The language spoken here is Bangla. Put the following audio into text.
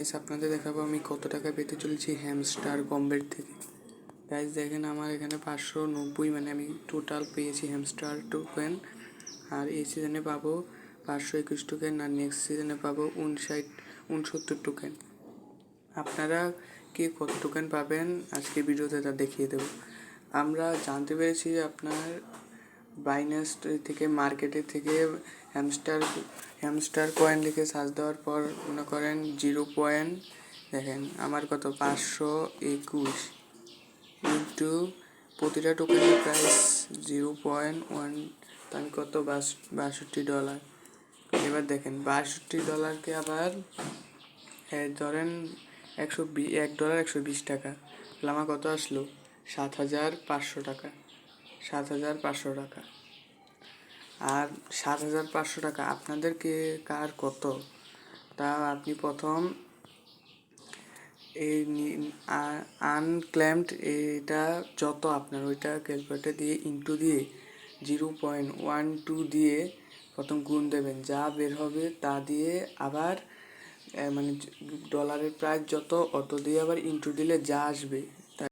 গাইস আপনাদের দেখাবো আমি কত টাকা পেতে চলেছি হ্যামস্টার কমবেট থেকে। গাইস দেখেন আমার এখানে 590 মানে আমি টোটাল পেয়েছি হ্যামস্টার টোকেন। আর এই সিজনে পাবো 521 টোকেন, আর নেক্সট সিজনে পাবো 69 টোকেন। আপনারা কে কত টোকেন পাবেন আজকে ভিডিওতে তা দেখিয়ে দেবো। আমরা জানতে পেরেছি আপনার বাইন্যান্স থেকে মার্কেটের থেকে হ্যামস্টার কয়েন লিখে সার্চ দেওয়ার পর মনে করেন 0. দেখেন আমার কত 521 ইন্টু প্রতিটা টোকেনের প্রাইস 0.1, আমি কত $62। এবার দেখেন $62কে আবার ধরেন $1 120 তাহলে আমার কত আসলো 7,500 টাকা। 7,500 টাকা। আর 7,500 টাকা আপনাদেরকে কার কত তা আপনি প্রথম এই আনক্লেমড এটা যত আপনার ওইটা ক্যালকুলেটর দিয়ে ইন্টু দিয়ে 0.12 দিয়ে প্রথম গুণ দেবেন, যা বের হবে তা দিয়ে আবার মানে ডলারের প্রাইস যত অত দিয়ে আবার ইন্টু দিলে যা আসবে